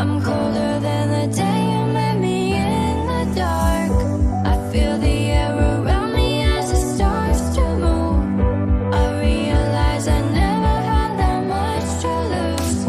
I'm colder than the day you met me in the dark. I feel the air around me as it starts to move. I realize I never had that much to lose.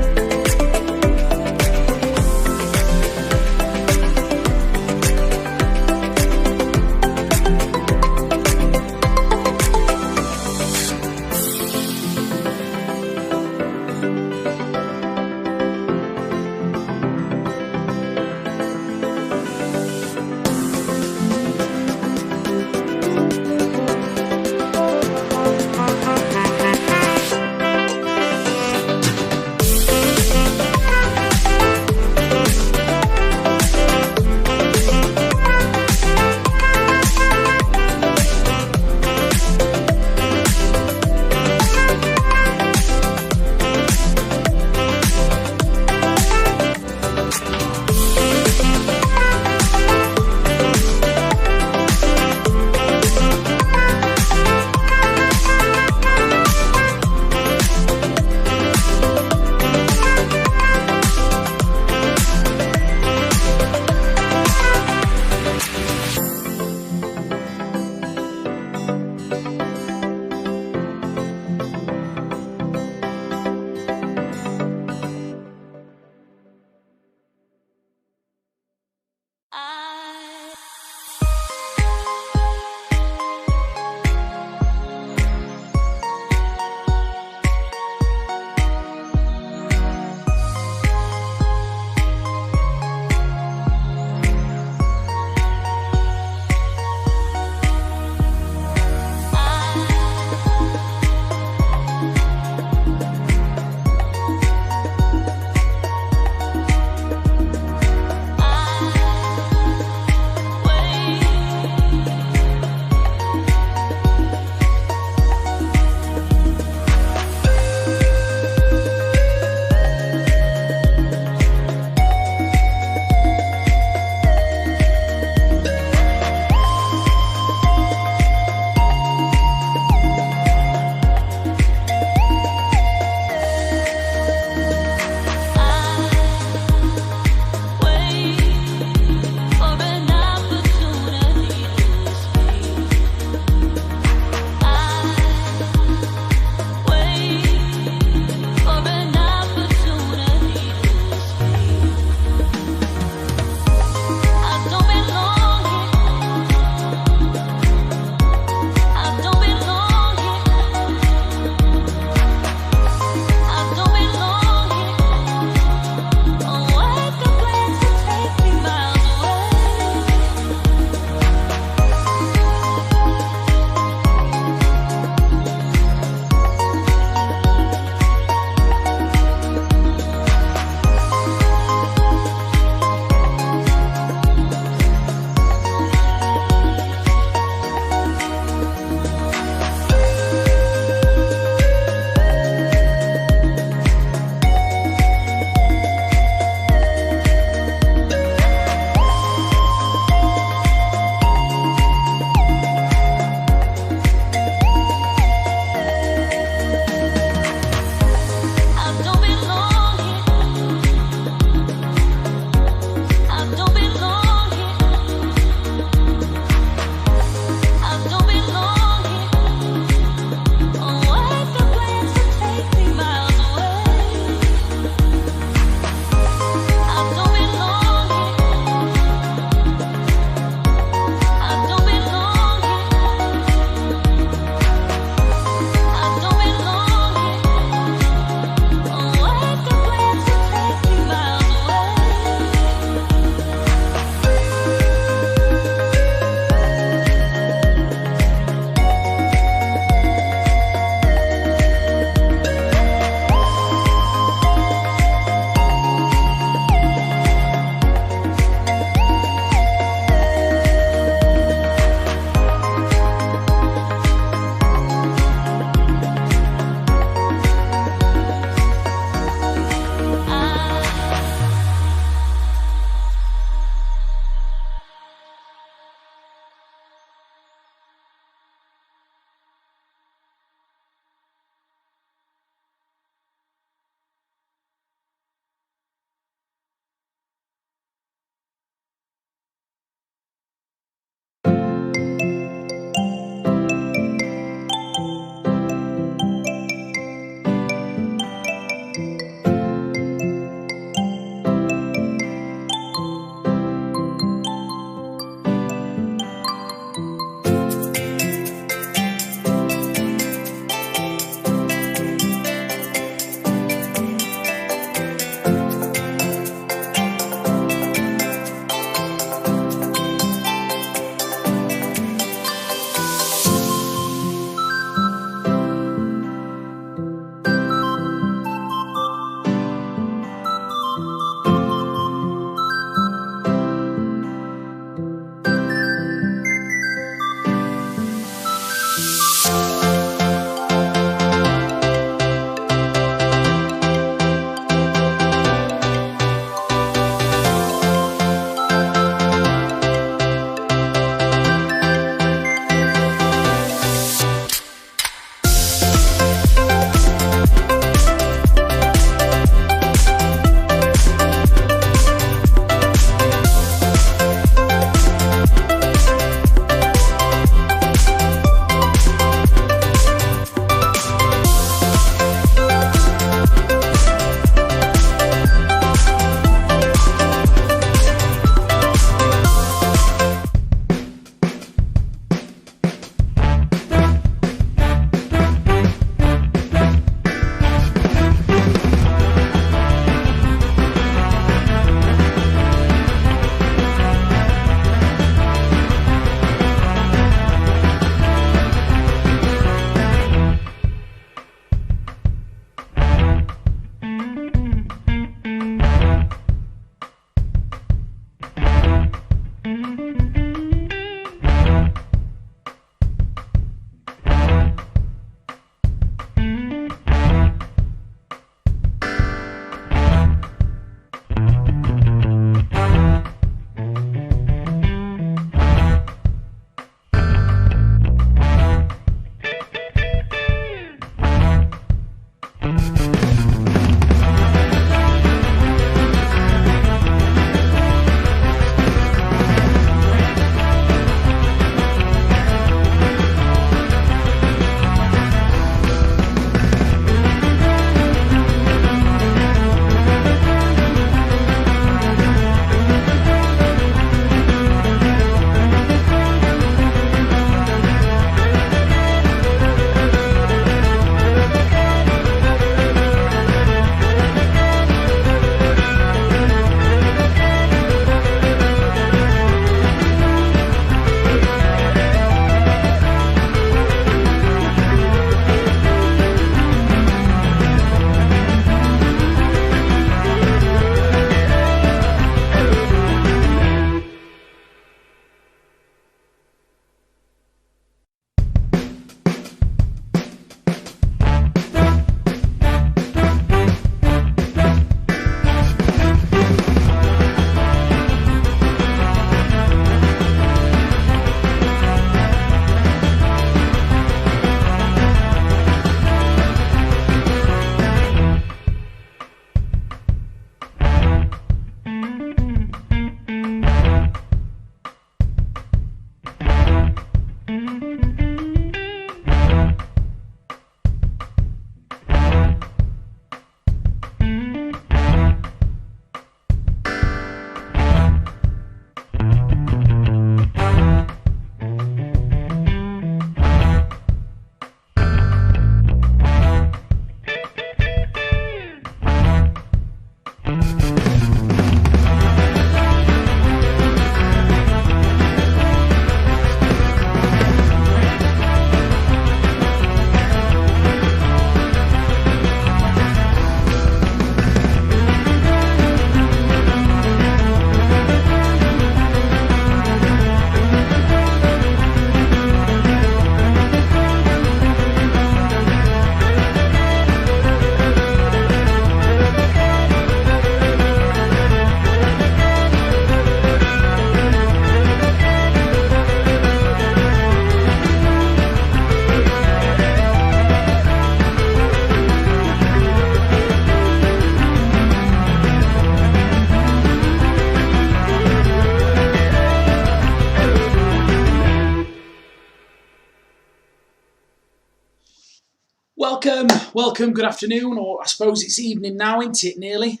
Welcome, good afternoon, or I suppose it's evening now, isn't it, nearly?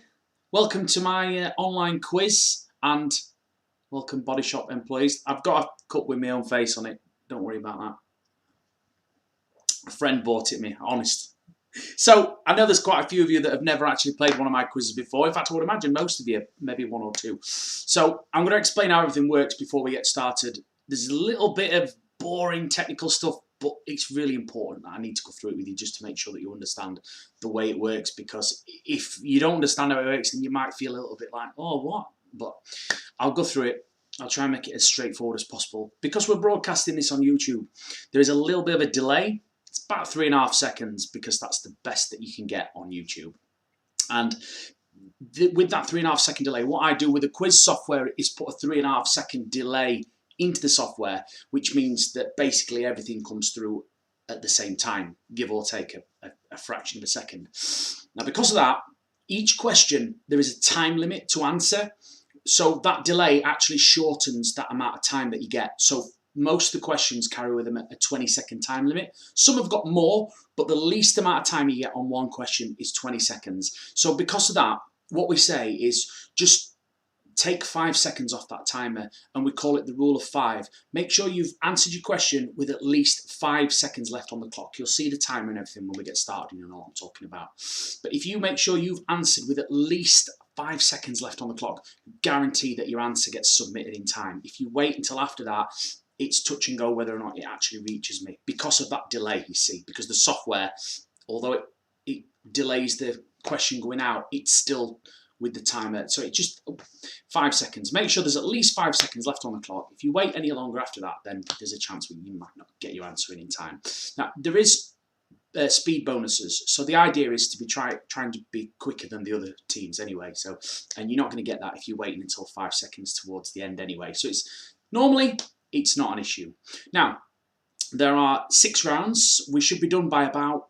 Welcome to my online quiz, and welcome Body Shop employees. I've got a cup with my own face on it, don't worry about that. A friend bought it me, honest. So, I know there's quite a few of you that have never actually played one of my quizzes before. In fact, I would imagine most of you, maybe one or two. So, I'm going to explain how everything works before we get started. There's a little bit of boring technical stuff, but it's really important that I need to go through it with you just to make sure that you understand the way it works, because if you don't understand how it works, then you might feel a little bit like, oh, what? But I'll go through it. I'll try and make it as straightforward as possible. Because we're broadcasting this on YouTube, there is a little bit of a delay. It's about 3.5 seconds, because that's the best that you can get on YouTube. And with that 3.5 second delay, what I do with the quiz software is put a 3.5 second delay into the software, which means that basically everything comes through at the same time, give or take a fraction of a second. Now, because of that, each question, there is a time limit to answer. So that delay actually shortens that amount of time that you get. So most of the questions carry with them a 20-second time limit. Some have got more, but the least amount of time you get on one question is 20 seconds. So because of that, what we say is just take 5 seconds off that timer, and we call it the rule of 5. Make sure you've answered your question with at least 5 seconds left on the clock. You'll see the timer and everything when we get started, you know what I'm talking about. But if you make sure you've answered with at least 5 seconds left on the clock, guarantee that your answer gets submitted in time. If you wait until after that, it's touch and go whether or not it actually reaches me, because of that delay, you see, because the software, although it delays the question going out, it's still with the timer. So it's just 5 seconds. Make sure there's at least 5 seconds left on the clock. If you wait any longer after that, then there's a chance you might not get your answer in time. Now, there is speed bonuses. So the idea is to be trying to be quicker than the other teams anyway. So, and you're not going to get that if you're waiting until 5 seconds towards the end anyway. So normally it's not an issue. Now, there are 6 rounds. We should be done by about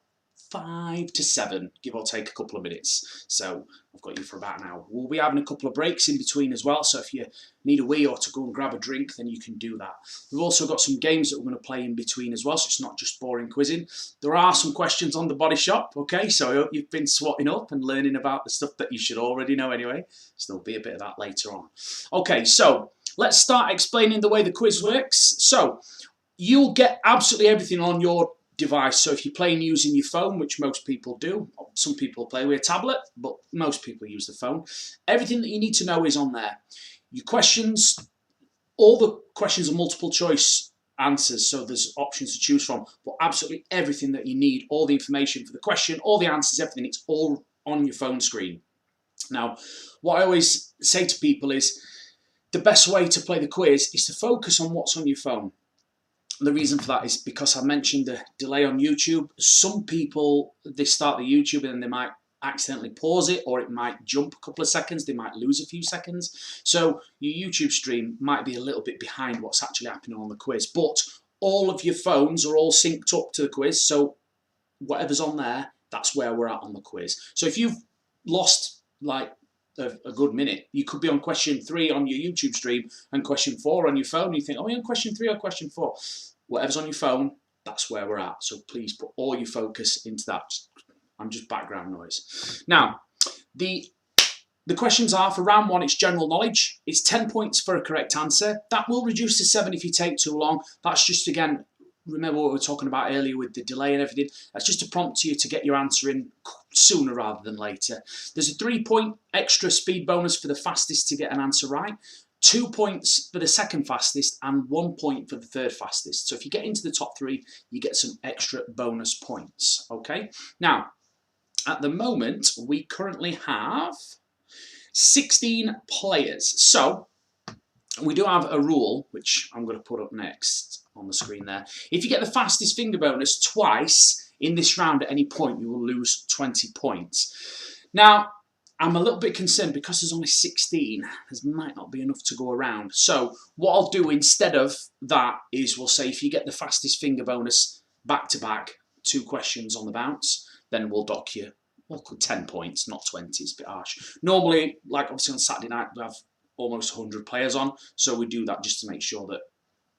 5 to 7, give or take a couple of minutes. So I've got you for about an hour. We'll be having a couple of breaks in between as well. So if you need a wee or to go and grab a drink, then you can do that. We've also got some games that we're going to play in between as well. So it's not just boring quizzing. There are some questions on the Body Shop. Okay, so I hope you've been swatting up and learning about the stuff that you should already know anyway. So there'll be a bit of that later on. Okay, so let's start explaining the way the quiz works. So you'll get absolutely everything on your device. So if you're playing using your phone, which most people do, some people play with a tablet, but most people use the phone, everything that you need to know is on there. Your questions, all the questions are multiple choice answers, so there's options to choose from, but absolutely everything that you need, all the information for the question, all the answers, everything, it's all on your phone screen. Now, what I always say to people is the best way to play the quiz is to focus on what's on your phone. The reason for that is because I mentioned the delay on YouTube. Some people, they start the YouTube and then they might accidentally pause it, or it might jump a couple of seconds, they might lose a few seconds. So your YouTube stream might be a little bit behind what's actually happening on the quiz, but all of your phones are all synced up to the quiz, so whatever's on there, that's where we're at on the quiz. So if you've lost like a good minute, you could be on question 3 on your YouTube stream and question 4 on your phone. You think, oh, you're on question 3 or question 4. Whatever's on your phone, that's where we're at. So please put all your focus into that. I'm just background noise. Now, the questions are, for round 1, it's general knowledge. It's 10 points for a correct answer. That will reduce to 7 if you take too long. That's just, again, remember what we were talking about earlier with the delay and everything. That's just to prompt you to get your answer in sooner rather than later. There's a 3-point extra speed bonus for the fastest to get an answer right, 2 points for the second fastest, and 1 point for the third fastest. So if you get into the top 3, you get some extra bonus points. Okay. Now, at the moment, we currently have 16 players. So we do have a rule, which I'm going to put up next on the screen there. If you get the fastest finger bonus twice in this round at any point, you will lose 20 points. Now, I'm a little bit concerned because there's only 16. There might not be enough to go around. So what I'll do instead of that is we'll say if you get the fastest finger bonus back-to-back, 2 questions on the bounce, then we'll dock you 10 points, not 20. It's a bit harsh. Normally, like obviously on Saturday night, we have almost 100 players on, so we do that just to make sure that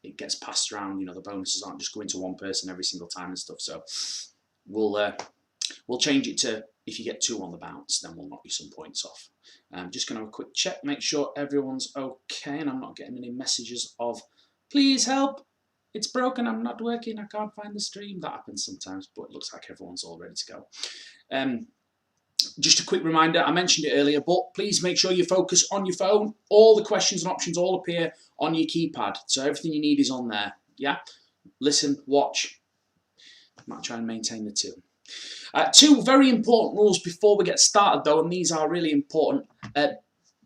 it gets passed around. You know, the bonuses aren't just going to one person every single time and stuff. So we'll We'll change it to if you get 2 on the bounce, then we'll knock you some points off. Just going to have a quick check, make sure everyone's okay, and I'm not getting any messages of, please help, it's broken, I'm not working, I can't find the stream. That happens sometimes, but it looks like everyone's all ready to go. Just a quick reminder, I mentioned it earlier, but please make sure you focus on your phone. All the questions and options all appear on your keypad, so everything you need is on there. Yeah, listen, watch. I might try and maintain the 2. 2 very important rules before we get started, though, and these are really important.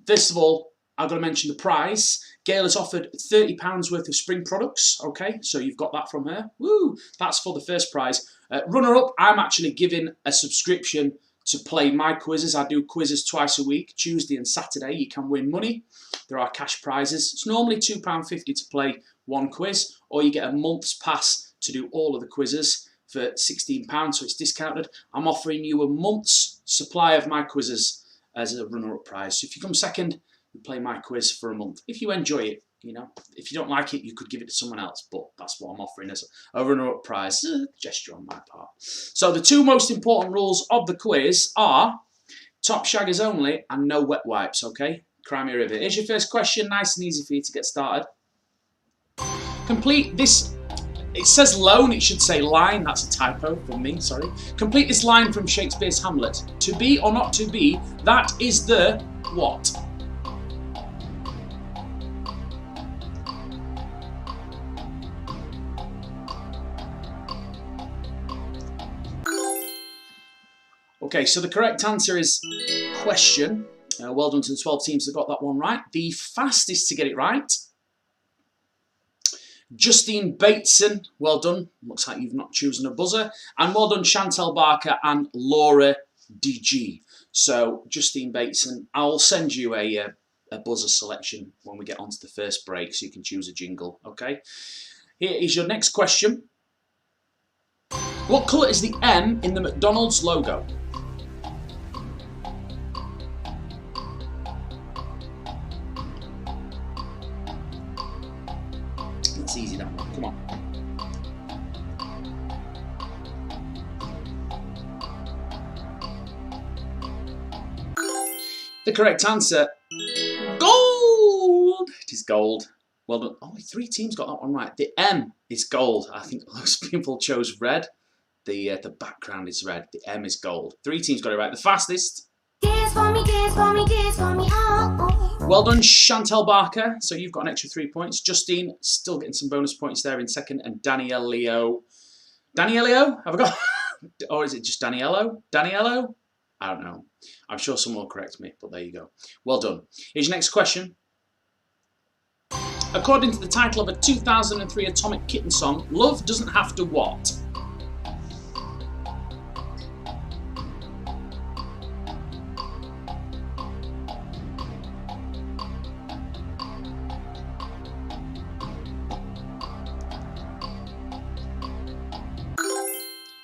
First of all, I've got to mention the prize. Gail has offered £30 worth of spring products. Okay, so you've got that from her. Woo! That's for the first prize. Runner-up, I'm actually giving a subscription to play my quizzes. I do quizzes twice a week, Tuesday and Saturday. You can win money. There are cash prizes. It's normally £2.50 to play 1 quiz, or you get a month's pass to do all of the quizzes for £16, so it's discounted. I'm offering you a month's supply of my quizzes as a runner-up prize. So if you come second, you play my quiz for a month. If you enjoy it, you know. If you don't like it, you could give it to someone else, but that's what I'm offering as a runner-up prize. Gesture on my part. So the 2 most important rules of the quiz are top shaggers only and no wet wipes, okay? Crimea River. Here's your first question, nice and easy for you to get started. Complete this. It says loan, it should say line, that's a typo from me, sorry. Complete this line from Shakespeare's Hamlet. To be or not to be, that is the what? Okay, so the correct answer is question. Well done to the 12 teams that got that one right. The fastest to get it right, Justine Bateson, well done. Looks like you've not chosen a buzzer. And well done Chantel Barker and Laura DG. So Justine Bateson, I'll send you a buzzer selection when we get onto the first break so you can choose a jingle, okay? Here is your next question. What colour is the M in the McDonald's logo? That's easy, that one. Come on. The correct answer, gold! It is gold. Well done. Only 3 teams got that one right. The M is gold. I think most people chose red. The background is red. The M is gold. 3 teams got it right. The fastest. Dance for me, dance for me, dance for me, oh. Well done, Chantel Barker. So you've got an extra 3 points. Justine still getting some bonus points there in second. And Daniello. Daniello? Have I got? Or is it just Daniello? Daniello? I don't know. I'm sure someone will correct me, but there you go. Well done. Here's your next question. According to the title of a 2003 Atomic Kitten song, love doesn't have to what?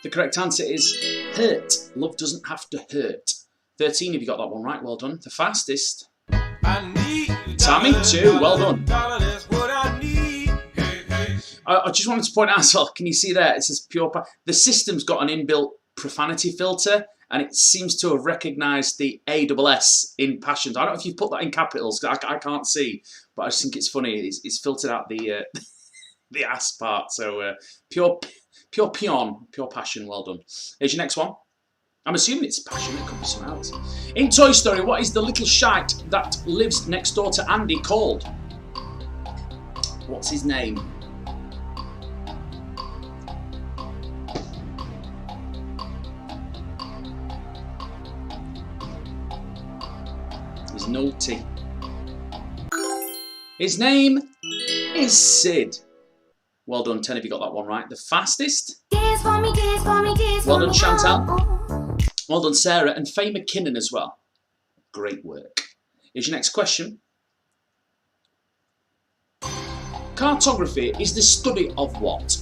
The correct answer is hurt. Love doesn't have to hurt. 13 if you got that one right, well done. The fastest. Tammy, 2, well done. I just wanted to point out as well, can you see there? It says pure. The system's got an inbuilt profanity filter, and it seems to have recognised the ASS in passions. I don't know if you've put that in capitals, I can't see, but I just think it's funny. It's filtered out the the ass part. So pure passion, well done. Here's your next one. I'm assuming it's passion, it could be something else. In Toy Story, what is the little shite that lives next door to Andy called? What's his name? He's naughty. His name is Sid. Well done, 10 if you got that one right. The fastest. Dance for me, dance for me, dance Well for done, me, Chantal. oh. Well done, Sarah. And Faye McKinnon as well. Great work. Here's your next question. Cartography is the study of what?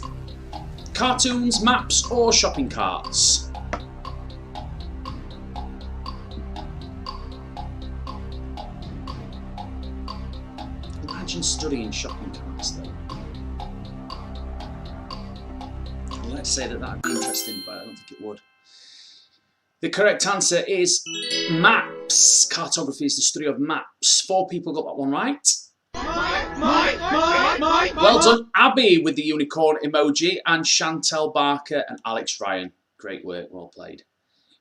Cartoons, maps, or shopping carts? Imagine studying shopping carts, though. Let's say that would be interesting, but I don't think it would. The correct answer is maps. Cartography is the study of maps. 4 people got that one right. Well done, Abby with the unicorn emoji, and Chantel Barker and Alex Ryan. Great work, well played.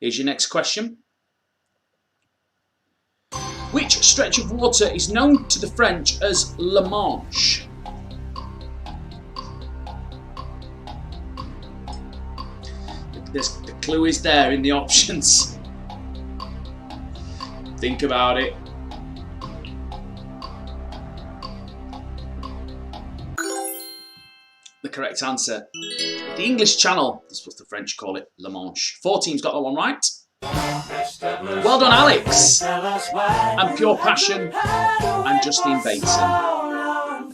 Here's your next question. Which stretch of water is known to the French as La Manche? The clue is there in the options. Think about it. The correct answer, the English Channel. That's what the French call it, La Manche. 4 teams got that one right. Well done, Alex. And Pure Passion and Justine Bateson.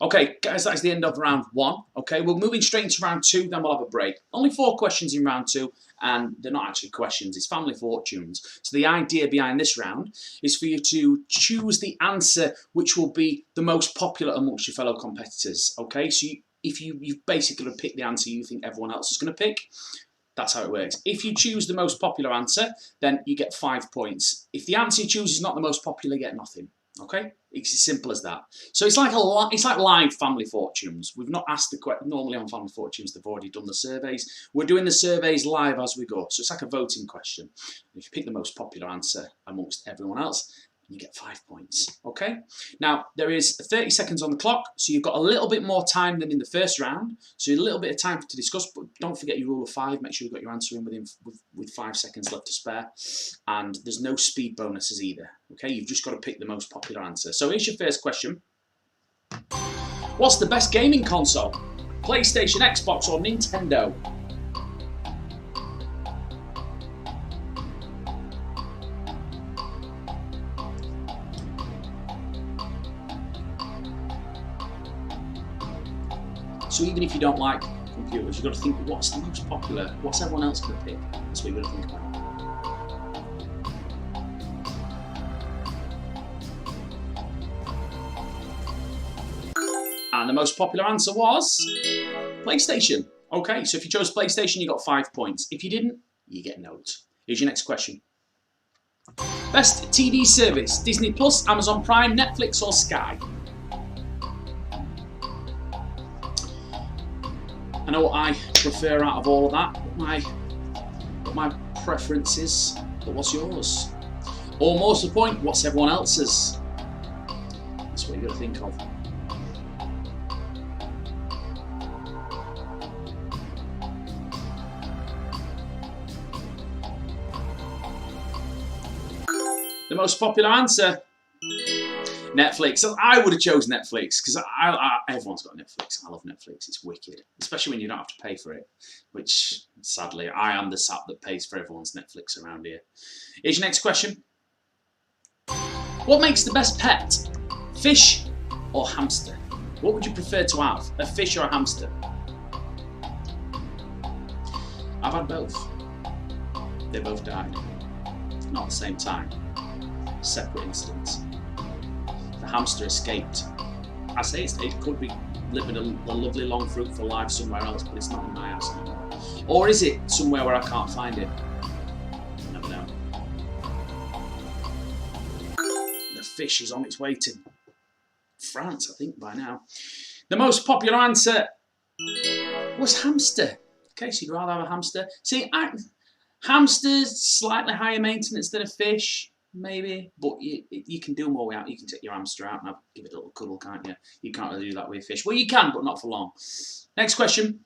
Okay, guys, that's the end of round 1. Okay, we're moving straight into round 2, then we'll have a break. Only 4 questions in round 2, and they're not actually questions, it's family fortunes. So the idea behind this round is for you to choose the answer which will be the most popular amongst your fellow competitors. Okay, so you've basically got to pick the answer you think everyone else is going to pick. That's how it works. If you choose the most popular answer, then you get 5 points. If the answer you choose is not the most popular, you get nothing. Okay, it's as simple as that. So it's like live family fortunes. We've not asked the question. Normally on family fortunes, they've already done the surveys. We're doing the surveys live as we go. So it's like a voting question. If you pick the most popular answer amongst everyone else, you get 5 points. Okay. Now there is 30 seconds on the clock, so you've got a little bit more time than in the first round. So a little bit of time to discuss, but don't forget your rule of 5. Make sure you've got your answer in with 5 seconds left to spare. And there's no speed bonuses either. Okay, you've just got to pick the most popular answer. So here's your first question. What's the best gaming console? PlayStation, Xbox, or Nintendo? So even if you don't like computers, you've got to think, what's the most popular? What's everyone else going to pick? That's what you've got to think about. And the most popular answer was PlayStation. Okay, so if you chose PlayStation, you got 5 points. If you didn't, you get notes. Here's your next question. Best TV service, Disney Plus, Amazon Prime, Netflix, or Sky? I know what I prefer out of all of that, what my preference is, but what's yours? Or more to the point, what's everyone else's? That's what you've got to think of. The most popular answer, Netflix. So I would have chosen Netflix because everyone's got Netflix. I love Netflix. It's wicked, especially when you don't have to pay for it. Which, sadly, I am the sap that pays for everyone's Netflix around here. Here's your next question. What makes the best pet? Fish or hamster? What would you prefer to have? A fish or a hamster? I've had both. They both died. Not at the same time. Separate incidents. The hamster escaped. I say it could be living a lovely long fruitful life somewhere else, but it's not in my house anymore. Or is it somewhere where I can't find it? You never know. The fish is on its way to France, I think, by now. The most popular answer was hamster. Okay, so you'd rather have a hamster. See, hamsters slightly higher maintenance than a fish. Maybe, but you can do more without. You can take your hamster out and give it a little cuddle, can't you? You can't really do that with a fish. Well, you can, but not for long. Next question.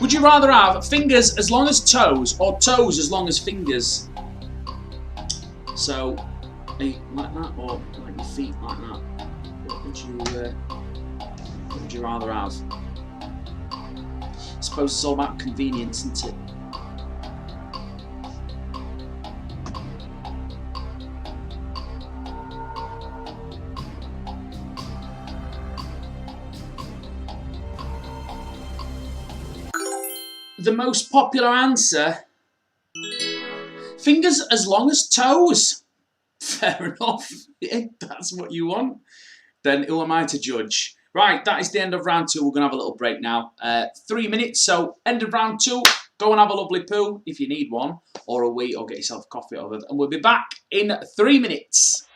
Would you rather have fingers as long as toes or toes as long as fingers? So, like that, or like your feet like that? What would you rather have? I suppose it's all about convenience, isn't it? The most popular answer, fingers as long as toes. Fair enough. If that's what you want, then who am I to judge? Right, that is the end of round 2. We're going to have a little break now. 3 minutes, so end of round 2. Go and have a lovely poo if you need one, or a wee, or get yourself a coffee over. And we'll be back in 3 minutes.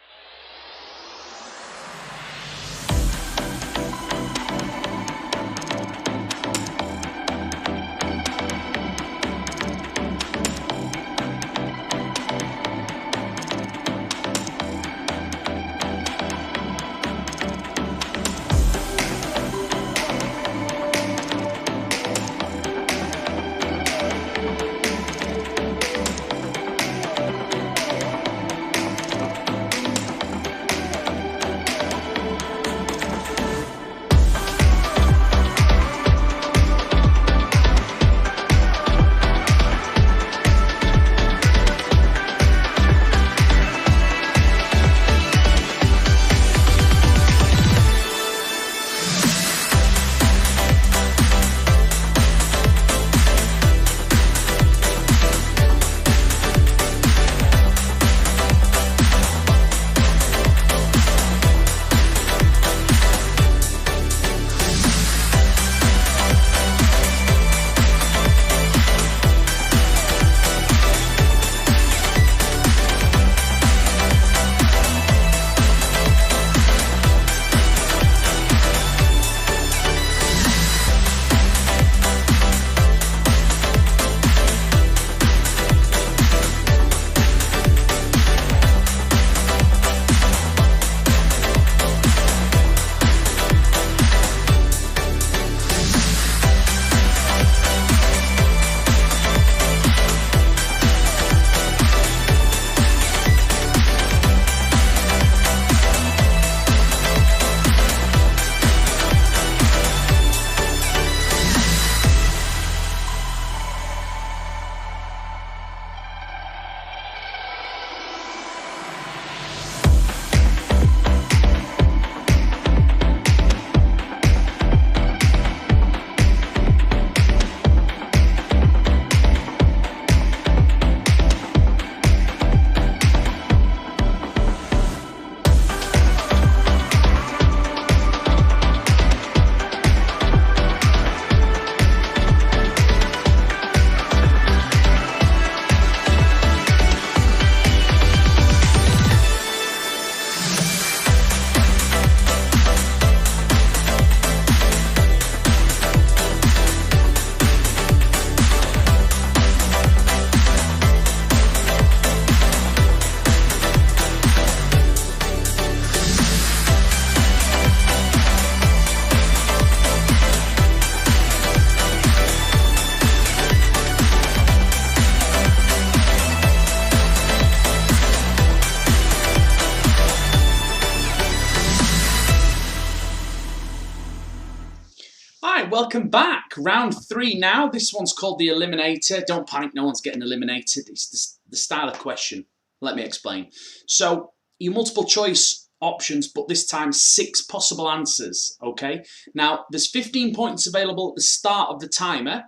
Welcome back. Round 3 now. This one's called the Eliminator. Don't panic, no one's getting eliminated. It's the style of question. Let me explain. So, your multiple choice options, but this time 6 possible answers, okay? Now, there's 15 points available at the start of the timer,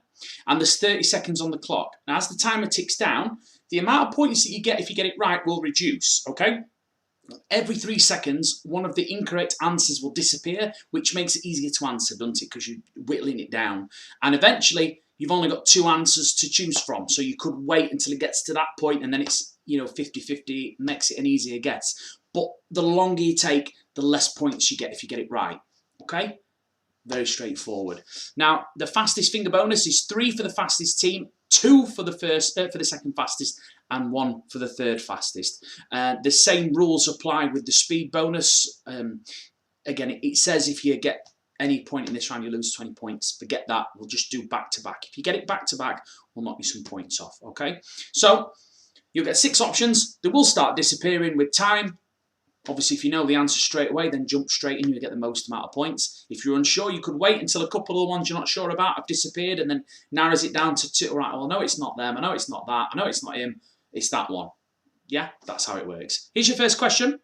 and there's 30 seconds on the clock. Now, as the timer ticks down, the amount of points that you get if you get it right will reduce, okay? Every 3 seconds, one of the incorrect answers will disappear, which makes it easier to answer, doesn't it? Because you're whittling it down. And eventually, you've only got 2 answers to choose from. So you could wait until it gets to that point, and then it's, 50-50, makes it an easier guess. But the longer you take, the less points you get if you get it right. Okay? Very straightforward. Now, the fastest finger bonus is 3 for the fastest team, 2 for the second fastest, and 1 for the third fastest. The same rules apply with the speed bonus. Again, it says if you get any point in this round, you lose 20 points. Forget that. We'll just do back-to-back. If you get it back-to-back, we'll knock you some points off, okay? So, you'll get 6 options. They will start disappearing with time. Obviously, if you know the answer straight away, then jump straight in, you get the most amount of points. If you're unsure, you could wait until a couple of the ones you're not sure about have disappeared and then narrows it down to 2. Right, well, no, it's not them. I know it's not that. I know it's not him. It's that one. Yeah, that's how it works. Here's your first question.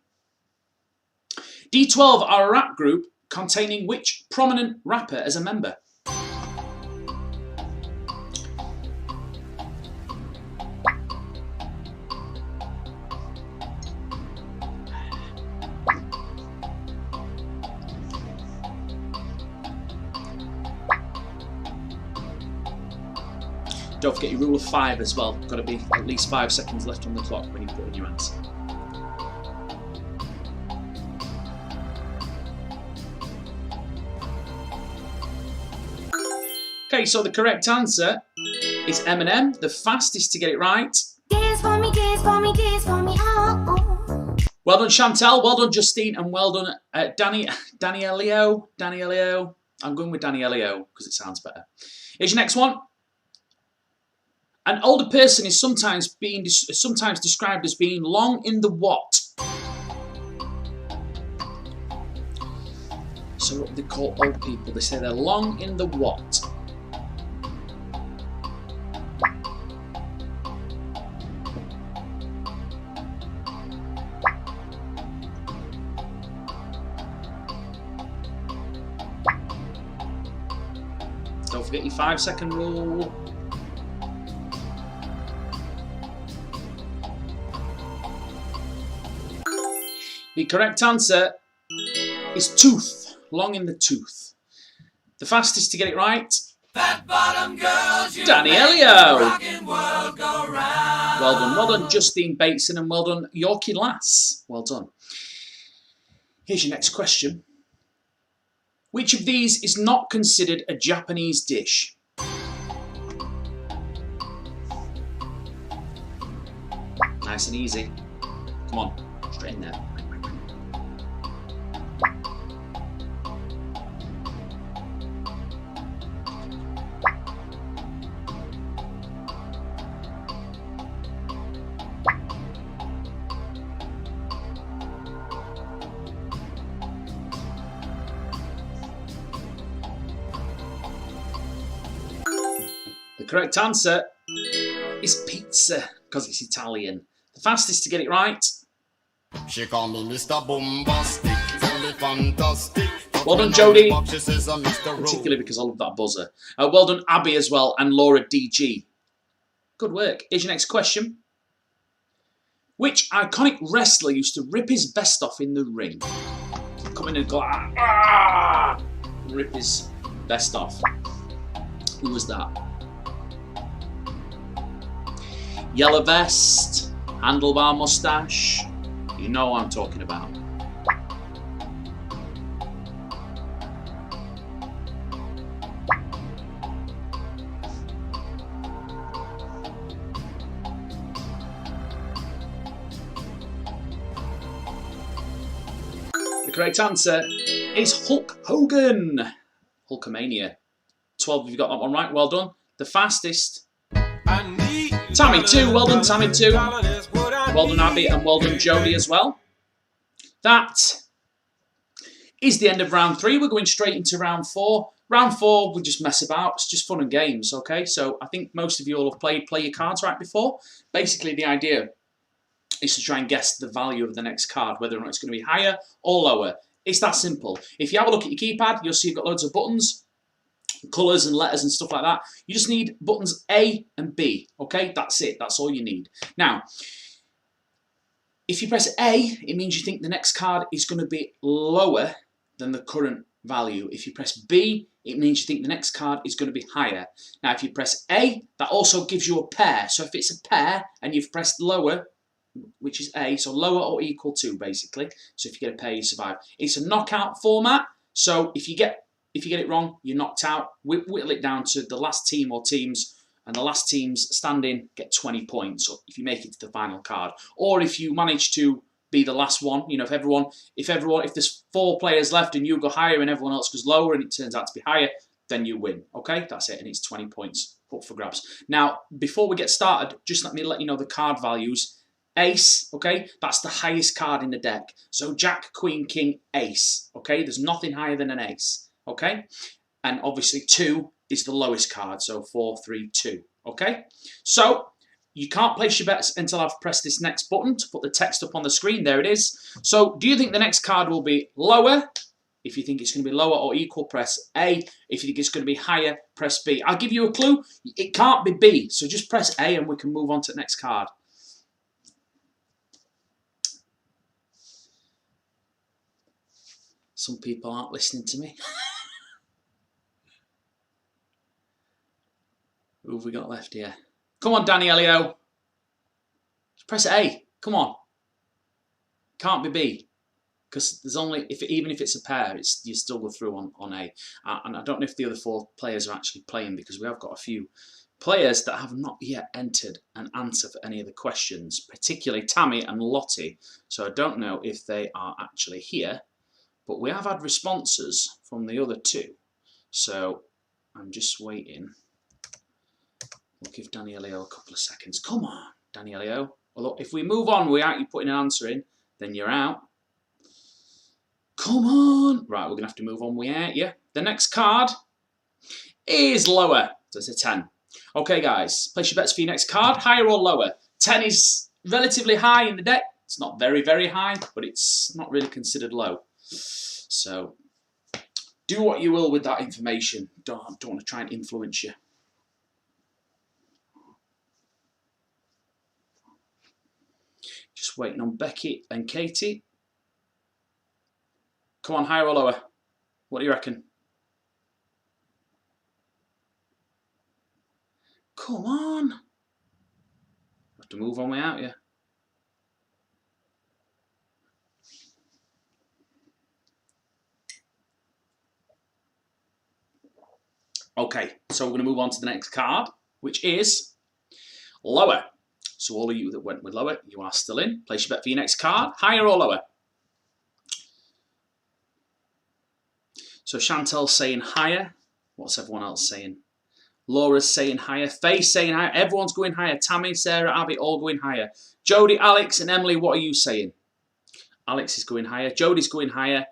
D12 are a rap group containing which prominent rapper as a member? Don't forget your rule of 5 as well. Got to be at least 5 seconds left on the clock when you put in your answer. Okay, so the correct answer is M&M, the fastest to get it right. Dance for me, dance for me, dance for me, oh. Well done, Chantel. Well done, Justine. And well done, Danielio. I'm going with Danielio because it sounds better. Here's your next one. An older person is sometimes described as being long in the what? So what they call old people, they say they're long in the what? Don't forget your 5-second rule. The correct answer is tooth. Long in the tooth. The fastest to get it right. Fat bottom girls, Danielio. Well Well done, Justine Bateson, and well done, Yorkie Lass. Well done. Here's your next question. Which of these is not considered a Japanese dish? Nice and easy. Come on, straight in there. The correct answer is pizza, because it's Italian. The fastest to get it right. She call me Mr. Bombastic, tell me fantastic. Well done, Jodie. She says I'm Mr. Particularly because I love that buzzer. Well done, Abby, as well, and Laura DG. Good work. Here's your next question. Which iconic wrestler used to rip his vest off in the ring? Come in and go, rip his vest off. Who was that? Yellow vest, handlebar mustache. You know what I'm talking about. The correct answer is Hulk Hogan. Hulkamania. 12 if you got that one right. Well done. The fastest. Tammy 2, well done Tammy 2. Well done Abby and well done Jodie as well. That is the end of round 3. We're going straight into round 4. Round 4, we just mess about. It's just fun and games, okay? So I think most of you all have played Play Your Cards Right before. Basically the idea is to try and guess the value of the next card, whether or not it's going to be higher or lower. It's that simple. If you have a look at your keypad, you'll see you've got loads of buttons, colours and letters and stuff like that. You just need buttons A and B, okay? That's it. That's all you need. Now, if you press A, it means you think the next card is going to be lower than the current value. If you press B, it means you think the next card is going to be higher. Now, if you press A, that also gives you a pair. So if it's a pair and you've pressed lower, which is A, so lower or equal to, basically. So if you get a pair, you survive. It's a knockout format, so if you get it wrong, you're knocked out. Whittle it down to the last team or teams, and the last teams standing get 20 points if you make it to the final card. Or if you manage to be the last one, you know, if there's 4 players left and you go higher and everyone else goes lower and it turns out to be higher, then you win. Okay, that's it, and it's 20 points up for grabs. Now, before we get started, just let me let you know the card values. Ace, okay, that's the highest card in the deck. So Jack, Queen, King, Ace, okay? There's nothing higher than an ace, okay? And obviously 2 is the lowest card, so 4, 3, 2, okay? So you can't place your bets until I've pressed this next button to put the text up on the screen. There it is. So do you think the next card will be lower? If you think it's going to be lower or equal, press A. If you think it's going to be higher, press B. I'll give you a clue. It can't be B, so just press A and we can move on to the next card. Some people aren't listening to me. Who have we got left here? Come on, Danny Elio. Just press A. Come on. Can't be B. Because there's only, even if it's a pair, you still go through on A. And I don't know if the other 4 players are actually playing, because we have got a few players that have not yet entered an answer for any of the questions, particularly Tammy and Lottie. So I don't know if they are actually here, but we have had responses from the other 2. So I'm just waiting. We'll give Danielio a couple of seconds. Come on, Danielio. Although if we move on without you putting an answer in, then you're out. Come on. Right, we're going to have to move on without you. The next card is lower. So it's a 10. Okay, guys, place your bets for your next card. Higher or lower? 10 is relatively high in the deck. It's not very, very high, but it's not really considered low. So do what you will with that information. Don't want to try and influence you. Just waiting on Becky and Katie. Come on, higher or lower? What do you reckon? Come on. Have to move on without you. Okay, so we're going to move on to the next card, which is lower. So all of you that went with lower, you are still in. Place your bet for your next card. Higher or lower? So Chantel's saying higher. What's everyone else saying? Laura's saying higher. Faye's saying higher. Everyone's going higher. Tammy, Sarah, Abby, all going higher. Jodie, Alex, and Emily, what are you saying? Alex is going higher. Jodie's going higher.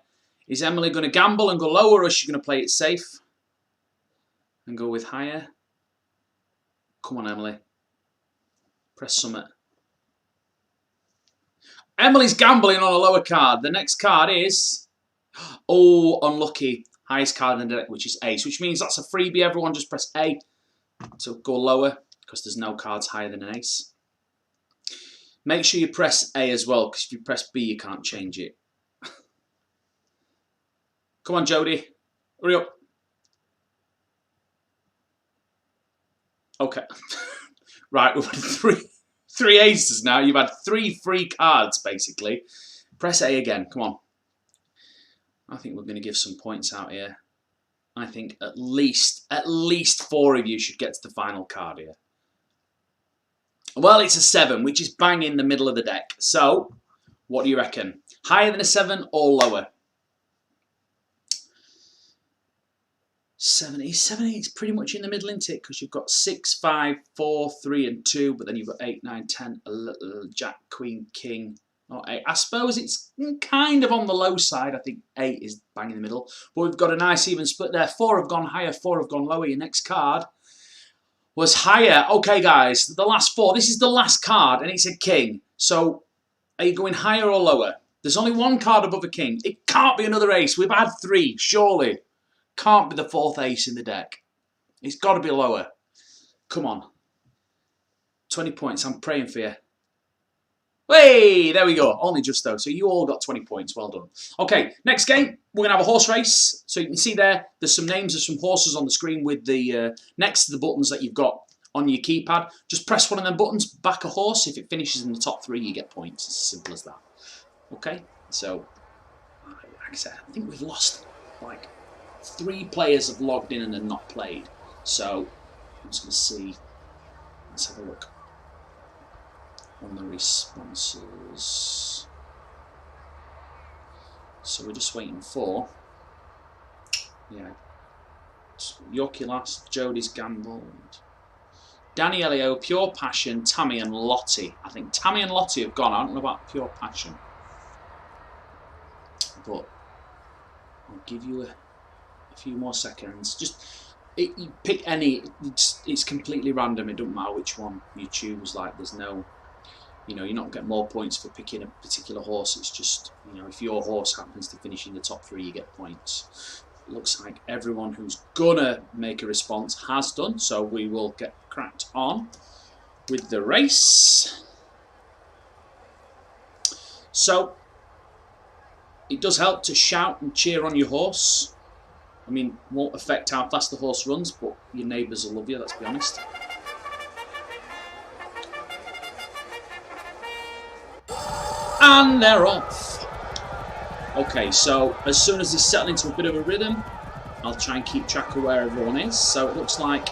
Is Emily going to gamble and go lower, or is she going to play it safe and go with higher? Come on, Emily. Press summit. Emily's gambling on a lower card. The next card is, oh, unlucky. Highest card in the deck, which is ace, which means that's a freebie. Everyone just press A to go lower, because there's no cards higher than an ace. Make sure you press A as well, because if you press B, you can't change it. Come on, Jodie. Hurry up. Okay. Right, we've had three aces now. You've had 3 free cards, basically. Press A again. Come on. I think we're going to give some points out here. I think at least 4 of you should get to the final card here. Well, it's a 7, which is bang in the middle of the deck. So, what do you reckon? Higher than a 7 or lower? 7 is pretty much in the middle, isn't it? Because you've got 6, 5, 4, 3, and 2, but then you've got 8, 9, 10, Jack, Queen, King. Oh, 8. I suppose it's kind of on the low side. I think 8 is bang in the middle. But we've got a nice even split there. 4 have gone higher, 4 have gone lower. Your next card was higher. Okay, guys, the last 4. This is the last card, and it's a king. So, are you going higher or lower? There's only 1 card above a king. It can't be another ace. We've had 3, surely. Can't be the 4th ace in the deck. It's got to be lower. Come on. 20 points. I'm praying for you. Hey, there we go. Only just though. So you all got 20 points. Well done. Okay, next game. We're going to have a horse race. So you can see there's some names of some horses on the screen with the next to the buttons that you've got on your keypad. Just press one of them buttons, back a horse. If it finishes in the top 3, you get points. It's as simple as that. Okay, so like I said, I think we've lost like 3 players have logged in and they're not played. So I'm just going to see. Let's have a look on the responses. So we're just waiting for, yeah, Yorkie last, Jodie's gambled, Danny Elio, Pure Passion, Tammy and Lottie. I think Tammy and Lottie have gone. I don't know about Pure Passion, but I'll give you a few more seconds. Just you pick any. It's completely random. It doesn't matter which one you choose. Like there's no, you know, you're not getting more points for picking a particular horse. It's just, you know, if your horse happens to finish in the top 3, you get points. It looks like everyone who's gonna make a response has done. So we will get cracked on with the race. So it does help to shout and cheer on your horse. I mean, won't affect how fast the horse runs, but your neighbours will love you, let's be honest. And they're off. Okay, so as soon as they settle into a bit of a rhythm, I'll try and keep track of where everyone is. So it looks like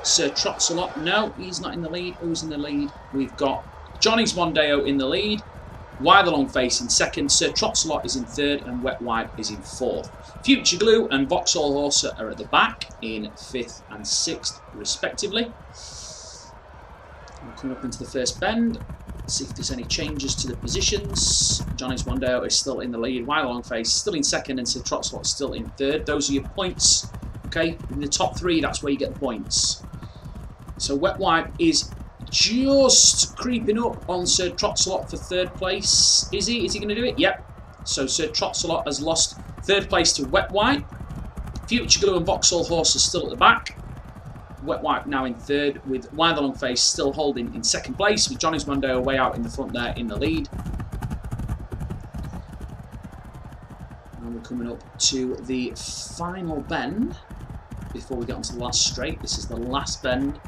Sir Trotsalot. No, he's not in the lead. Who's in the lead? We've got Johnny's Mondeo in the lead. Why the Long Face in second. Sir Trotsalot is in third, and Wet Wipe is in fourth. Future Glue and Vauxhall Horse are at the back in fifth and sixth, respectively. We're coming up into the first bend. See if there's any changes to the positions. Johnny's Mondeo is still in the lead. Why the Long Face still in second, and Sir Trotsalot still in third. Those are your points. Okay, in the top three, that's where you get the points. So Wet Wipe is just creeping up on Sir Trotsalot for third place. Is he? Is he going to do it? Yep. So Sir Trotsalot has lost third place to Wet Wipe. Future Glue and Vauxhall Horse are still at the back. Wet Wipe now in third, with Why the Long Face still holding in second place, with Johnny's Mondeo way out in the front there in the lead. And we're coming up to the final bend before we get onto the last straight. This is the last bend.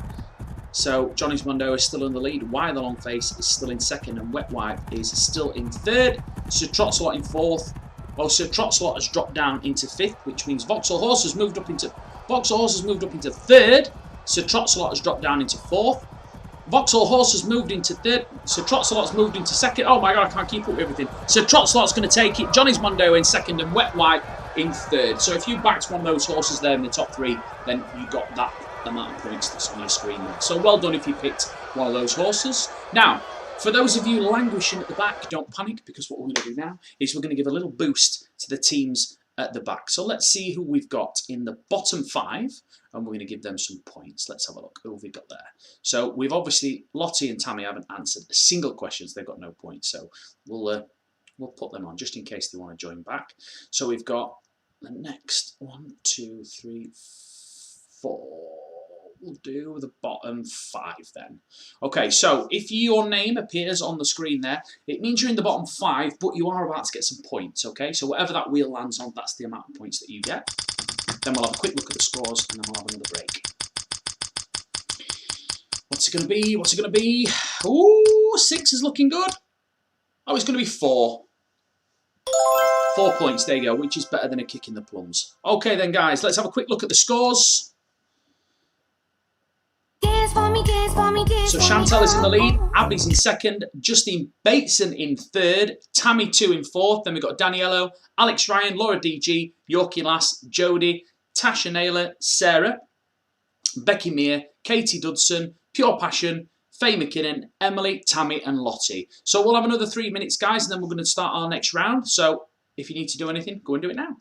So Johnny's Mondeo is still in the lead. Why the Long Face is still in second, and Wet Wipe is still in third. Sir Trotsalot in fourth. Well, Sir Trotsalot has dropped down into fifth, which means Vauxhall Horse has moved up into third. Sir Trotsalot has dropped down into fourth. Vauxhall Horse has moved into third. Sir Trotsalot's moved into second. Oh my god, I can't keep up with everything. Sir Trotsalot's going to take it. Johnny's Mondeo in second, and Wet Wipe in third. So if you backed one of those horses there in the top three, then you got that amount of points that's on your screen there. So well done if you picked one of those horses. Now, for those of you languishing at the back, don't panic, because what we're going to do now is we're going to give a little boost to the teams at the back. So let's see who we've got in the bottom five, and we're going to give them some points. Let's have a look. Who have we got there? So we've obviously, Lottie and Tammy haven't answered a single question, so they've got no points. So we'll put them on just in case they want to join back. So we've got the next 1, 2, 3, 4. We'll do the bottom five then. Okay, so if your name appears on the screen there, it means you're in the bottom five, but you are about to get some points, okay? So whatever that wheel lands on, that's the amount of points that you get. Then we'll have a quick look at the scores, and then we'll have another break. What's it going to be? What's it going to be? Ooh, 6 is looking good. Oh, it's going to be 4. 4 points, there you go, which is better than a kick in the plums. Okay then, guys, let's have a quick look at the scores. So Chantel is in the lead, Abby's in second, Justine Bateson in third, Tammy 2 in fourth, then we've got Daniello, Alex Ryan, Laura DG, Yorkie Lass, Jodie, Tasha Naylor, Sarah, Becky Meir, Katie Dudson, Pure Passion, Faye McKinnon, Emily, Tammy and Lottie. So we'll have another 3 minutes, guys, and then we're going to start our next round. So if you need to do anything, go and do it now.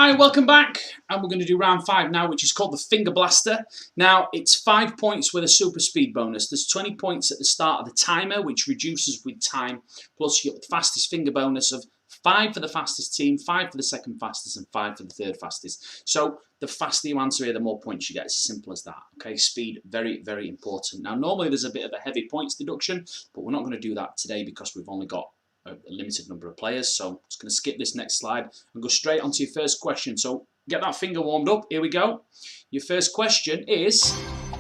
Hi, welcome back. And we're going to do round 5 now, which is called the Finger Blaster. Now, it's 5 points with a super speed bonus. There's 20 points at the start of the timer, which reduces with time. Plus, you get the fastest finger bonus of 5 for the fastest team, 5 for the second fastest, and 5 for the third fastest. So, the faster you answer here, the more points you get. It's as simple as that. Okay, speed, very, very important. Now, normally there's a bit of a heavy points deduction, but we're not going to do that today because we've only got a limited number of players. So I'm just going to skip this next slide and go straight on to your first question. So get that finger warmed up. Here we go. Your first question is,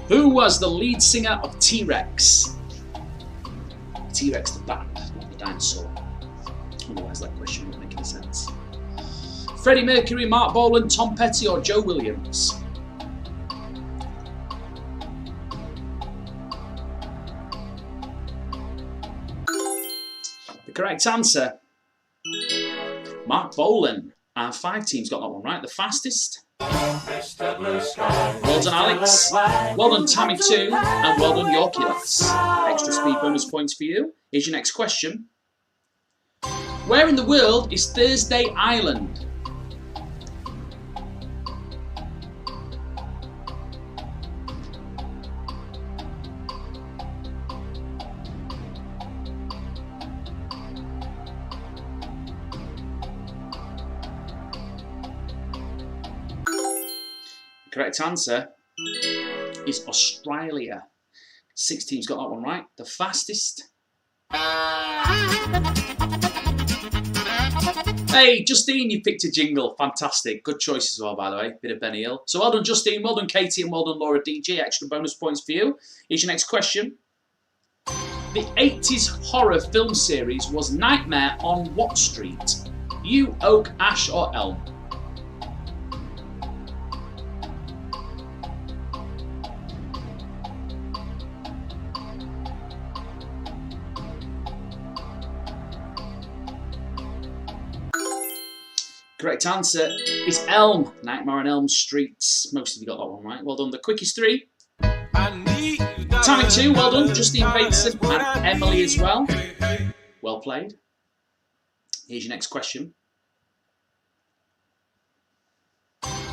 who was the lead singer of T-Rex? T-Rex the band, not the dinosaur. Otherwise that question won't make any sense. Freddie Mercury, Mark Bolan, Tom Petty or Joe Williams? The correct answer, Mark Bolan. And 5 teams got that one right. The fastest. Well done, Alex. Well done, Tammy too. And well done, Yorkie lads. Extra speed bonus points for you. Here's your next question. Where in the world is Thursday Island? Correct answer is Australia. 6 teams got that one right. The fastest. Hey, Justine, you picked a jingle. Fantastic. Good choice as well, by the way. Bit of Benny Hill. So well done, Justine. Well done, Katie. And well done, Laura DJ. Extra bonus points for you. Here's your next question. The 80s horror film series was Nightmare on what street? Yew, Oak, Ash or Elm? Correct answer is Elm. Nightmare on Elm Street. Most of you got that one right. Well done. The quickest 3. Tammy 2. Well done. Justine Bateson and Emily as well. Well played. Here's your next question.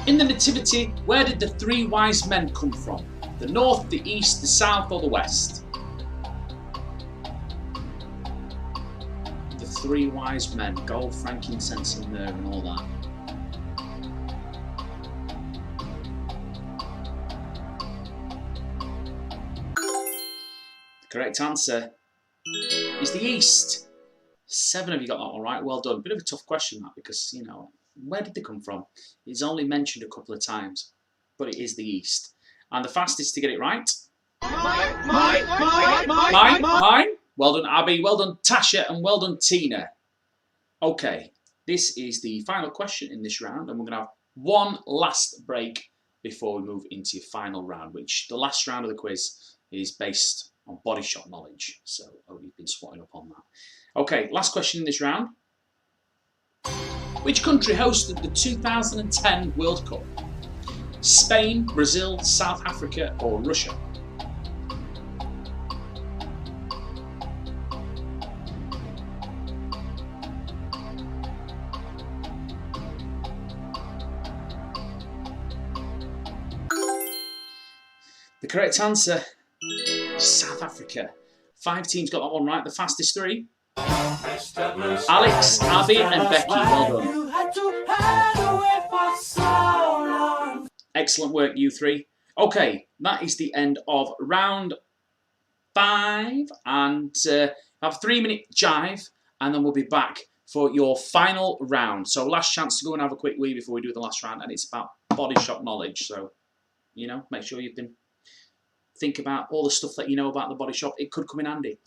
In the Nativity, where did the 3 wise men come from? The north, the east, the south or the west? 3 wise men, gold, frankincense and myrrh and all that. The correct answer is the east. 7 of you got that one right. Well done. Bit of a tough question that, because, you know, where did they come from? It's only mentioned a couple of times, but it is the east. And the fastest to get it right? Mine. Well done, Abby. Well done, Tasha. And well done, Tina. Okay, this is the final question in this round. And we're going to have one last break before we move into your final round, which the last round of the quiz is based on body shop knowledge. So, you've been swatting up on that. Okay, last question in this round. Which country hosted the 2010 World Cup? Spain, Brazil, South Africa or Russia? The correct answer is South Africa. 5 teams got that one right. The fastest 3. Alex, Abby and Becky. Well done. Excellent work, you 3. Okay, that is the end of round 5. And have a 3-minute jive. And then we'll be back for your final round. So last chance to go and have a quick wee before we do the last round. And it's about body shop knowledge. So, you know, make sure you've been... think about all the stuff that you know about the body shop. It could come in handy.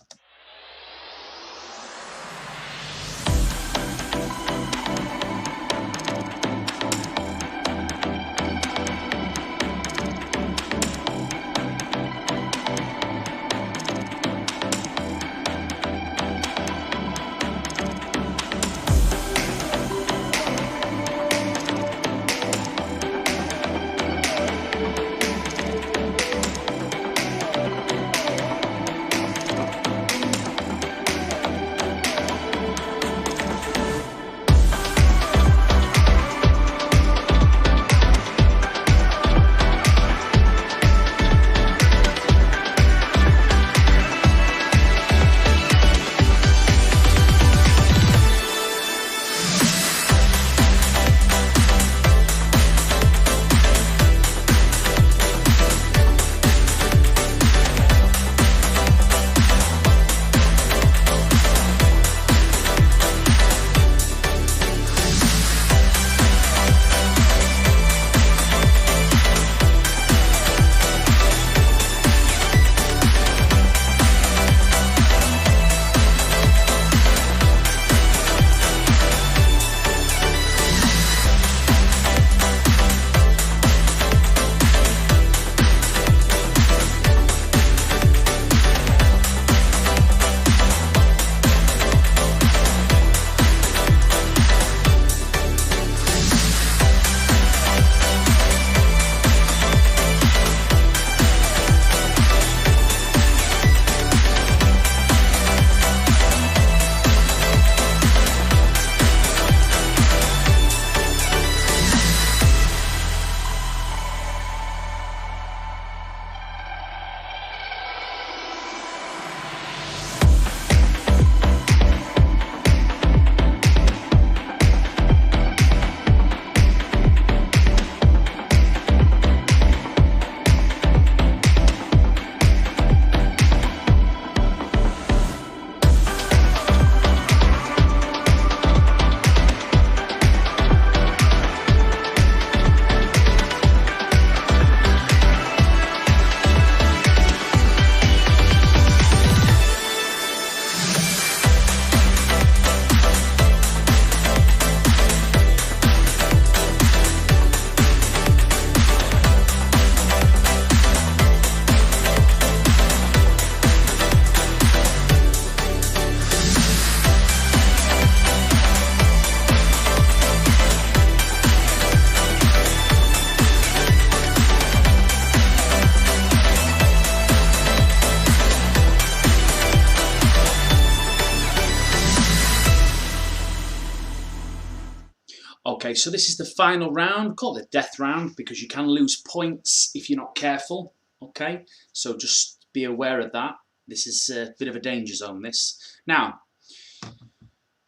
Okay, so this is the final round. Call it the death round because you can lose points if you're not careful. Okay, so just be aware of that. This is a bit of a danger zone, this. Now,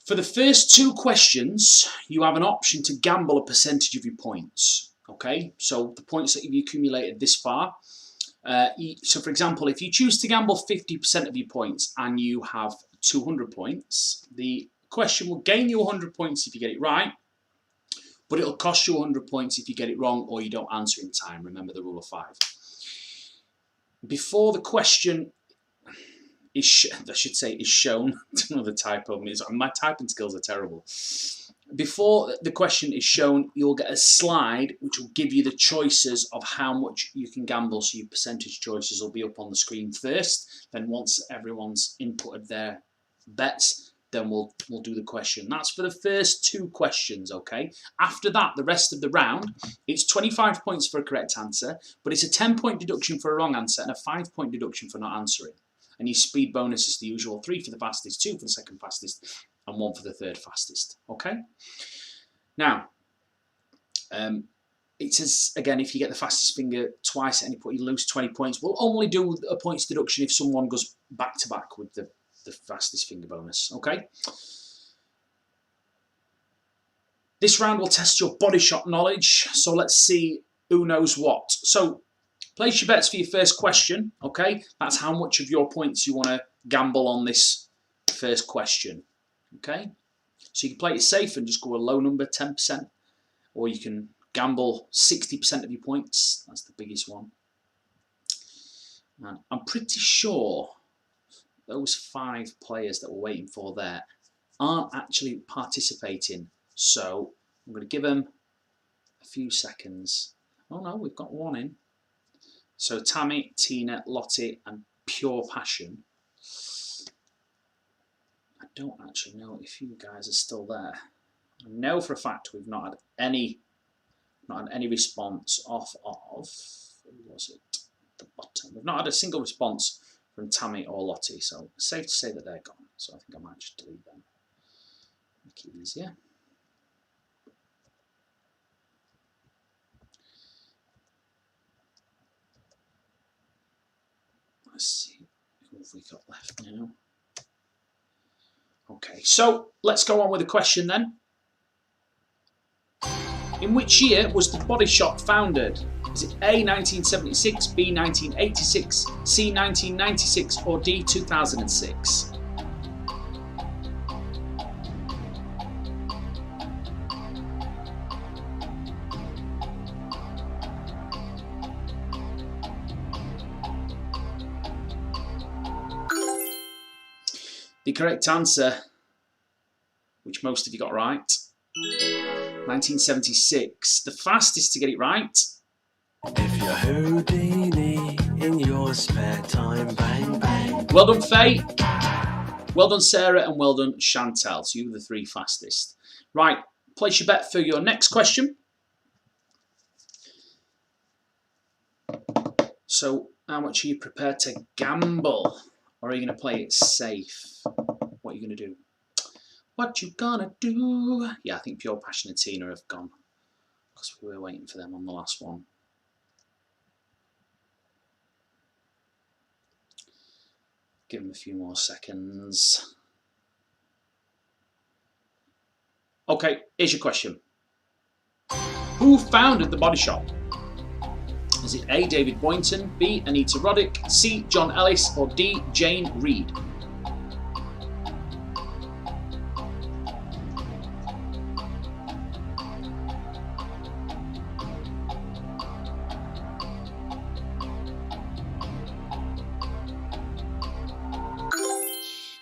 for the first 2 questions, you have an option to gamble a percentage of your points. Okay, so the points that you've accumulated this far. So, for example, if you choose to gamble 50% of your points and you have 200 points, the question will gain you 100 points if you get it right, but it'll cost you 100 points if you get it wrong or you don't answer in time. Remember the rule of 5. Before the question is, I should say, is shown. Another typo. My typing skills are terrible. Before the question is shown, you'll get a slide which will give you the choices of how much you can gamble. So your percentage choices will be up on the screen first. Then once everyone's inputted their bets, then we'll do the question. That's for the first 2 questions, okay? After that, the rest of the round, it's 25 points for a correct answer, but it's a 10-point deduction for a wrong answer and a 5-point deduction for not answering. And your speed bonus is the usual: 3 for the fastest, 2 for the second fastest, and 1 for the third fastest. Okay. Now, it says again, if you get the fastest finger twice at any point, you lose 20 points. We'll only do a points deduction if someone goes back to back with the fastest finger bonus. Okay. This round will test your body shot knowledge. So let's see who knows what. So place your bets for your first question. Okay, that's how much of your points you want to gamble on this first question. Okay, so you can play it safe and just go a low number, 10%, or you can gamble 60% of your points. That's the biggest one. And I'm pretty sure those 5 players that we're waiting for there aren't actually participating. So I'm going to give them a few seconds. Oh no, we've got 1 in. So Tammy, Tina, Lottie, and Pure Passion. I don't actually know if you guys are still there. I know for a fact we've not had any response off of, who was it? The bottom. We've not had a single response from Tammy or Lottie, so it's safe to say that they're gone. So I think I might just delete them. Make it easier. Let's see who have we got left now. Okay, so let's go on with the question then. In which year was the Body Shop founded? Is it A, 1976, B, 1986, C, 1996, or D, 2006? The correct answer, which most of you got right, 1976. The fastest to get it right. If you're Houdini in your spare time, bang, bang. Well done, Faye. Well done, Sarah, and well done, Chantal. So you were the 3 fastest. Right, place your bet for your next question. So, how much are you prepared to gamble? Or are you going to play it safe? What are you going to do? What you gonna do? Yeah, I think Pure Passion and Tina have gone because we were waiting for them on the last one. Give them a few more seconds. Okay, here's your question. Who founded the Body Shop? Is it A, David Boynton, B, Anita Roddick, C, John Ellis, or D, Jane Reed?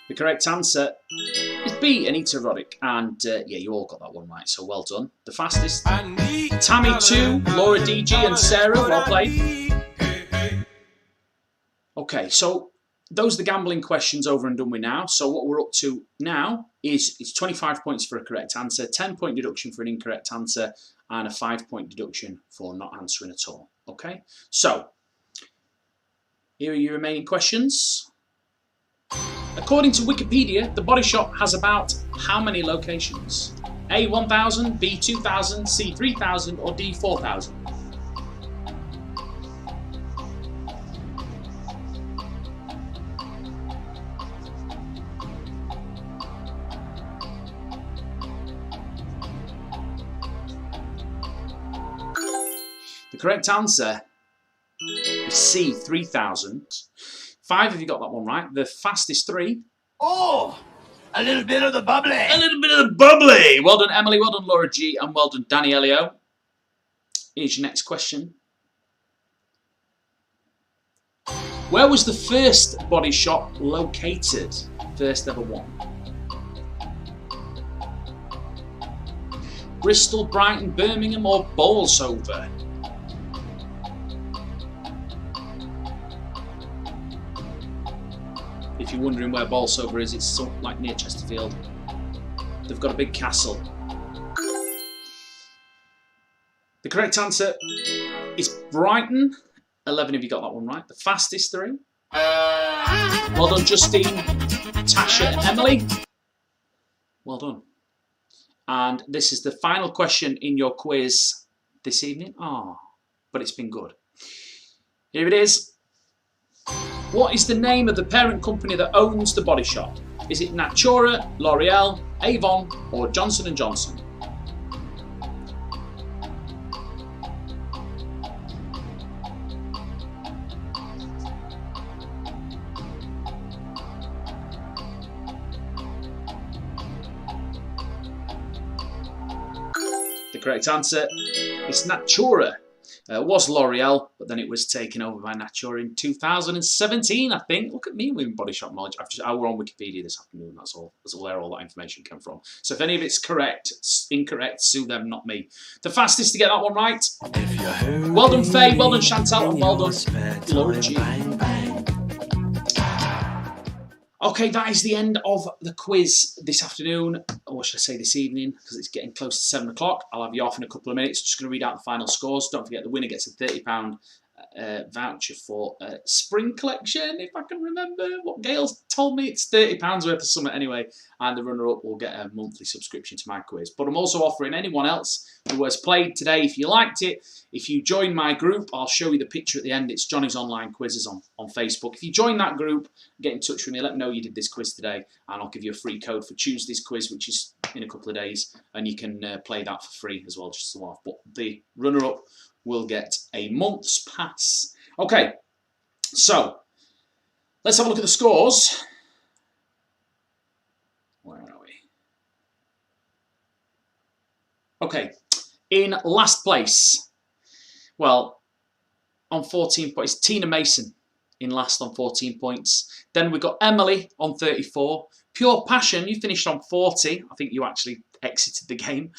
The correct answer is B, Anita Roddick. And yeah, you all got that one right, so well done. The fastest. Tammy 2, Laura DG and Sarah, well played. Okay, so those are the gambling questions over and done with now. So what we're up to now is it's 25 points for a correct answer, 10-point deduction for an incorrect answer, and a 5-point deduction for not answering at all. Okay, so here are your remaining questions. According to Wikipedia, the Body Shop has about how many locations? A 1000, B 2000, C 3000 or D 4000? The correct answer is C 3000. 5 if you got that one right. The fastest 3. Oh, a little bit of the bubbly. A little bit of the bubbly. Well done, Emily. Well done, Laura G. And well done, Danny Elio. Here's your next question. Where was the first body shop located? First ever one. Bristol, Brighton, Birmingham or Bolsover? If you're wondering where Bolsover is, it's sort of like near Chesterfield. They've got a big castle. The correct answer is Brighton. 11 if you got that one right. The fastest 3. Well done, Justine, Tasha and Emily. Well done. And this is the final question in your quiz this evening. But it's been good. Here it is. What is the name of the parent company that owns the Body Shop? Is it Natura, L'Oreal, Avon or Johnson & Johnson? The correct answer is Natura. It was L'Oreal, but then it was taken over by Natura in 2017, I think. Look at me with Body Shop knowledge. I were on Wikipedia this afternoon, that's all. That's where all that information came from. So if any of it's correct, incorrect, sue them, not me. The fastest to get that one right. Well done, Faye. Well done, Chantal. And well done, Laura G. Okay, that is the end of the quiz this afternoon, or what should I say this evening, because it's getting close to 7 o'clock. I'll have you off in a couple of minutes. Just going to read out the final scores. Don't forget the winner gets a £30 voucher for spring collection, if I can remember what Gail told me. It's £30 worth of something anyway, and the runner-up will get a monthly subscription to my quiz. But I'm also offering anyone else who has played today, if you liked it, if you join my group, I'll show you the picture at the end. It's Johnny's Online Quizzes on Facebook. If you join that group, get in touch with me, let me know you did this quiz today, and I'll give you a free code for Tuesday's quiz, which is in a couple of days, and you can play that for free as well, just as well. But the runner-up will get a month's pass. Okay, so let's have a look at the scores. Where are we? Okay, in last place, well, on 14 points, Tina Mason in last on 14 points. Then we've got Emily on 34. Pure Passion, you finished on 40. I think you actually exited the game.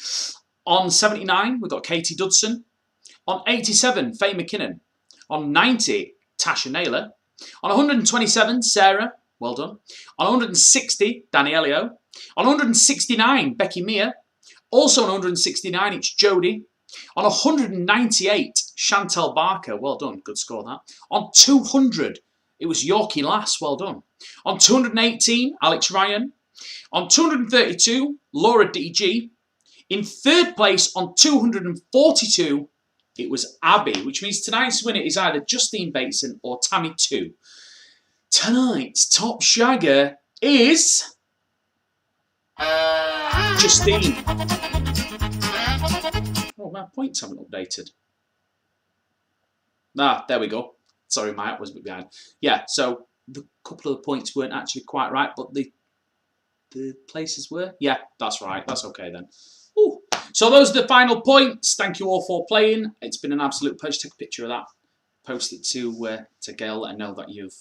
On 79, we've got Katie Dudson. On 87, Faye McKinnon. On 90, Tasha Naylor. On 127, Sarah. Well done. On 160, Danny Elio. On 169, Becky Mia. Also on 169, it's Jodie. On 198, Chantal Barker. Well done. Good score, that. On 200, it was Yorkie Lass. Well done. On 218, Alex Ryan. On 232, Laura DG. In third place on 242, it was Abby, which means tonight's winner is either Justine Bateson or Tammy 2. Tonight's top shagger is Justine. Oh, my points haven't updated. There we go. Sorry, my app was a bit behind. Yeah, so the couple of the points weren't actually quite right, but the places were. Yeah, that's right. That's okay then. Ooh. So those are the final points. Thank you all for playing. It's been an absolute pleasure. Take a picture of that. Post it to Gail. Let her know that you've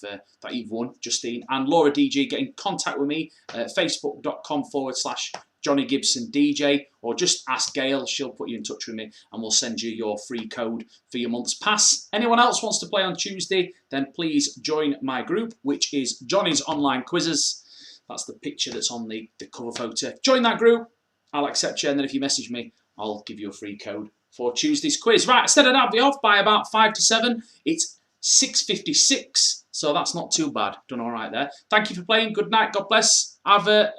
won. Justine and Laura DG. Get in contact with me at facebook.com/Johnny Gibson DJ, or just ask Gail. She'll put you in touch with me and we'll send you your free code for your month's pass. Anyone else wants to play on Tuesday, then please join my group, which is Johnny's Online Quizzes. That's the picture that's on the cover photo. Join that group. I'll accept you, and then if you message me, I'll give you a free code for Tuesday's quiz. Right, instead of that, I'll be off by about 5 to 7. It's 6:56, so that's not too bad. Done all right there. Thank you for playing. Good night. God bless. Have a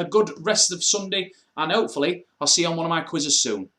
good rest of Sunday, and hopefully I'll see you on one of my quizzes soon.